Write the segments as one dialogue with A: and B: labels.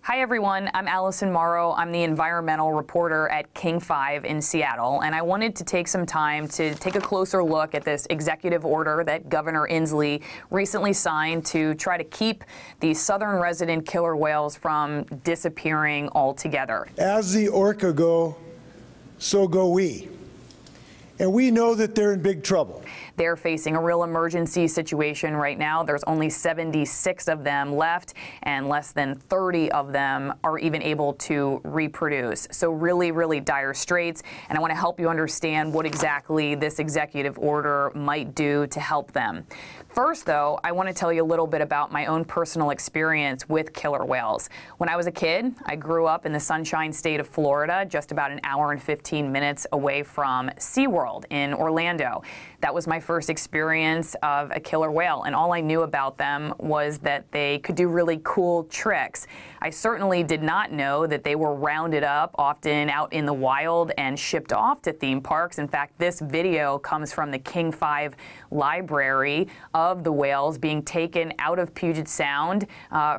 A: Hi everyone, I'm Alison Morrow. I'm the environmental reporter at King 5 in Seattle, and I wanted to take some time to take a closer look at this executive order that Governor Inslee recently signed to try to keep the southern resident killer whales from disappearing altogether.
B: As the orca go, so go we. And we know that they're in big trouble.
A: They're facing a real emergency situation right now. There's only 76 of them left, and less than 30 of them are even able to reproduce. So really, really dire straits, and I want to help you understand what exactly this executive order might do to help them. First, though, I want to tell you a little bit about my own personal experience with killer whales. When I was a kid, I grew up in the Sunshine State of Florida, just about an hour and 15 minutes away from SeaWorld in Orlando. That was my first experience of a killer whale, and all I knew about them was that they could do really cool tricks. I certainly did not know that they were rounded up, often out in the wild, and shipped off to theme parks. In fact, this video comes from the King 5 library of the whales being taken out of Puget Sound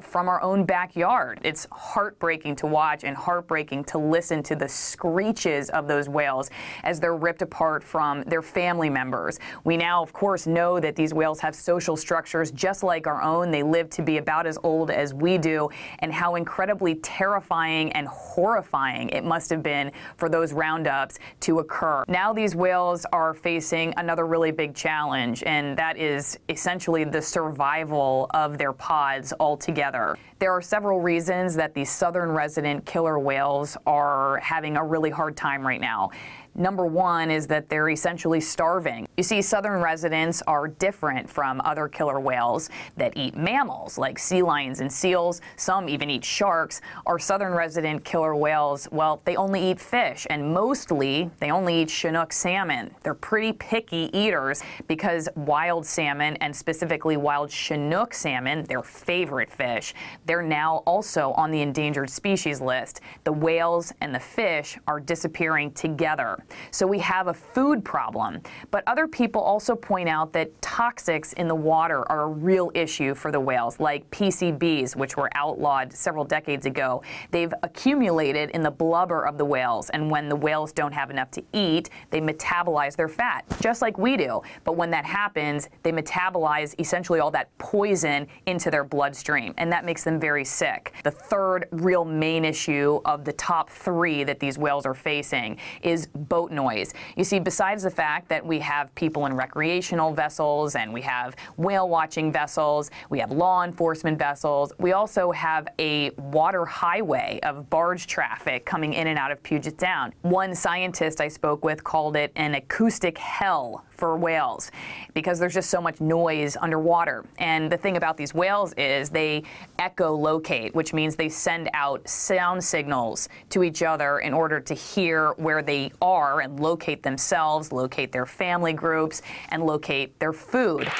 A: from our own backyard. It's heartbreaking to watch and heartbreaking to listen to the screeches of those whales as they're ripped apart from their family members. We now, of course, know that these whales have social structures just like our own. They live to be about as old as we do, and how incredibly terrifying and horrifying it must have been for those roundups to occur. Now these whales are facing another really big challenge, and that is essentially the survival of their pods altogether. There are several reasons that these southern resident killer whales are having a really hard time right now. Number one is that they're essentially starving. You see, southern residents are different from other killer whales that eat mammals like sea lions and seals. Some even eat sharks. Our southern resident killer whales, well, they only eat fish, and mostly they only eat Chinook salmon. They're pretty picky eaters because wild salmon, and specifically wild Chinook salmon, their favorite fish, they're now also on the endangered species list. The whales and the fish are disappearing together. So we have a food problem. But other people also point out that toxics in the water are a real issue for the whales, like PCBs, which were outlawed several decades ago. They've accumulated in the blubber of the whales, and when the whales don't have enough to eat, they metabolize their fat, just like we do. But when that happens, they metabolize essentially all that poison into their bloodstream, and that makes them very sick. The third real main issue of the top three that these whales are facing is boat noise. You see, besides the fact that we have people in recreational vessels and we have whale watching vessels, we have law enforcement vessels, we also have a water highway of barge traffic coming in and out of Puget Sound. One scientist I spoke with called it an acoustic hell for whales because there's just so much noise underwater. And the thing about these whales is they echolocate, which means they send out sound signals to each other in order to hear where they are and locate themselves, locate their family groups, and locate their food.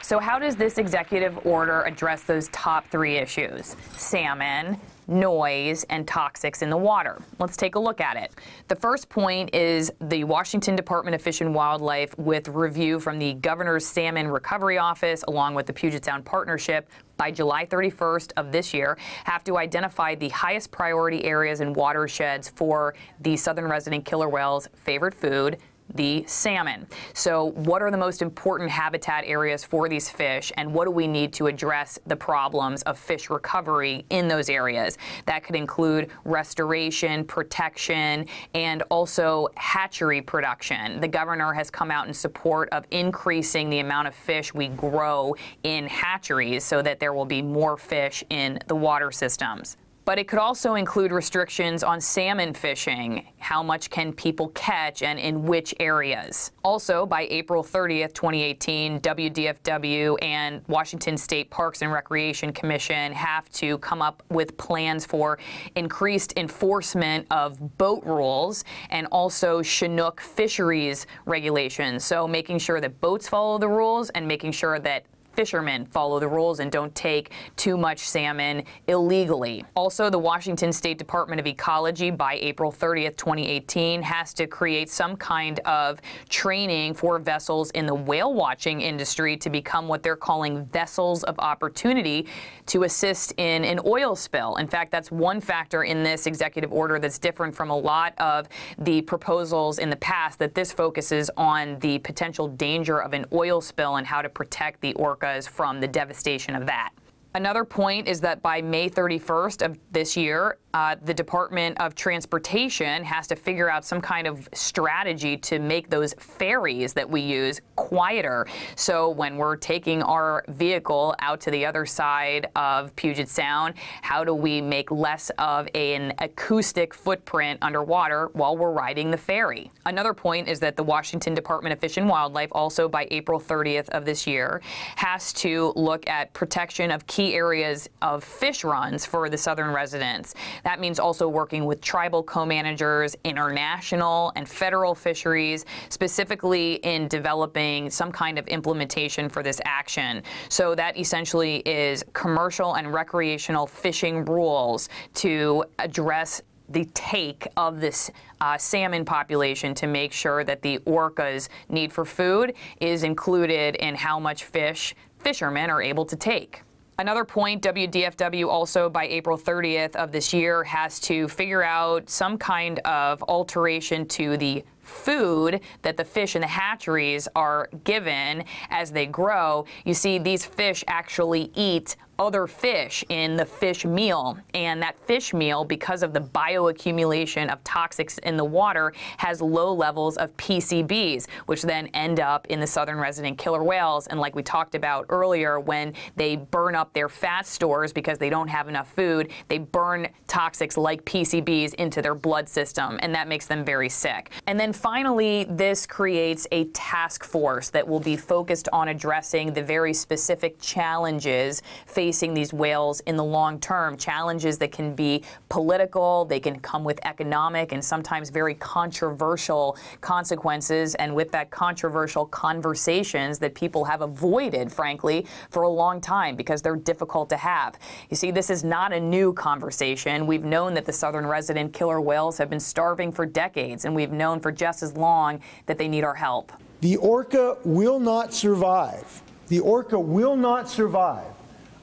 A: So how does this executive order address those top three issues? Salmon, noise, and toxics in the water. Let's take a look at it. The first point is the Washington Department of Fish and Wildlife, with review from the Governor's Salmon Recovery Office, along with the Puget Sound Partnership, by July 31st of this year, have to identify the highest priority areas and watersheds for the southern resident killer whale's favorite food, the salmon. So what are the most important habitat areas for these fish, and what do we need to address the problems of fish recovery in those areas? That could include restoration, protection, and also hatchery production. The governor has come out in support of increasing the amount of fish we grow in hatcheries so that there will be more fish in the water systems. But it could also include restrictions on salmon fishing. How much can people catch and in which areas? Also, by April 30th, 2018, WDFW and Washington State Parks and Recreation Commission have to come up with plans for increased enforcement of boat rules and also Chinook fisheries regulations. So making sure that boats follow the rules and making sure that fishermen follow the rules and don't take too much salmon illegally. Also, the Washington State Department of Ecology by April 30th, 2018 has to create some kind of training for vessels in the whale watching industry to become what they're calling vessels of opportunity to assist in an oil spill. In fact, that's one factor in this executive order that's different from a lot of the proposals in the past, that this focuses on the potential danger of an oil spill and how to protect the orcas from the devastation of that. Another point is that by May 31st of this year, the Department of Transportation has to figure out some kind of strategy to make those ferries that we use quieter. So when we're taking our vehicle out to the other side of Puget Sound, how do we make less of an acoustic footprint underwater while we're riding the ferry? Another point is that the Washington Department of Fish and Wildlife, also by April 30th of this year, has to look at protection of key areas of fish runs for the southern residents. That means also working with tribal co-managers, international and federal fisheries, specifically in developing some kind of implementation for this action. So that essentially is commercial and recreational fishing rules to address the take of this salmon population to make sure that the orca's need for food is included in how much fish fishermen are able to take. Another point, WDFW also by April 30th of this year has to figure out some kind of alteration to the food that the fish in the hatcheries are given as they grow. You see, these fish actually eat other fish in the fish meal, and that fish meal, because of the bioaccumulation of toxics in the water, has low levels of PCBs, which then end up in the southern resident killer whales. And like we talked about earlier, when they burn up their fat stores because they don't have enough food, they burn toxics like PCBs into their blood system, and that makes them very sick. And then finally, this creates a task force that will be focused on addressing the very specific challenges facing these whales in the long term, challenges that can be political, they can come with economic and sometimes very controversial consequences, and with that controversial conversations that people have avoided, frankly, for a long time because they're difficult to have. You see, this is not a new conversation. We've known that the southern resident killer whales have been starving for decades, and we've known for just as long that they need our help.
B: The orca will not survive. The orca will not survive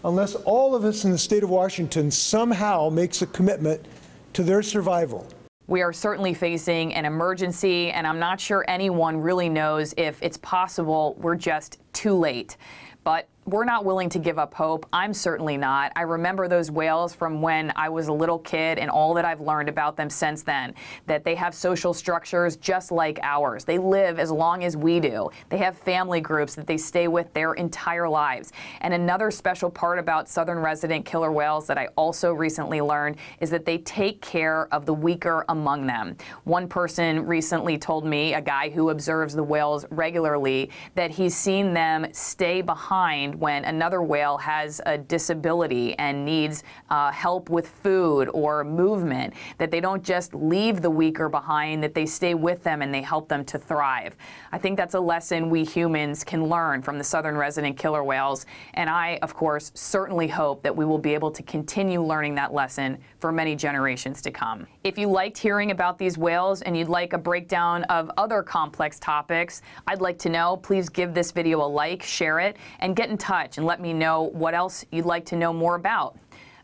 B: unless all of us in the state of Washington somehow makes a commitment to their survival.
A: We are certainly facing an emergency, and I'm not sure anyone really knows if it's possible we're just too late. But we're not willing to give up hope. I'm certainly not. I remember those whales from when I was a little kid and all that I've learned about them since then, that they have social structures just like ours. They live as long as we do. They have family groups that they stay with their entire lives. And another special part about southern resident killer whales that I also recently learned is that they take care of the weaker among them. One person recently told me, a guy who observes the whales regularly, that he's seen them stay behind when another whale has a disability and needs help with food or movement, that they don't just leave the weaker behind, that they stay with them and they help them to thrive. I think that's a lesson we humans can learn from the southern resident killer whales, and I, of course, certainly hope that we will be able to continue learning that lesson for many generations to come. If you liked hearing about these whales and you'd like a breakdown of other complex topics, I'd like to know. Please give this video a like, share it, and get in touch and let me know what else you'd like to know more about.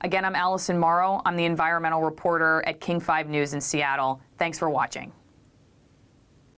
A: Again, I'm Alison Morrow. I'm the environmental reporter at King 5 News in Seattle. Thanks for watching.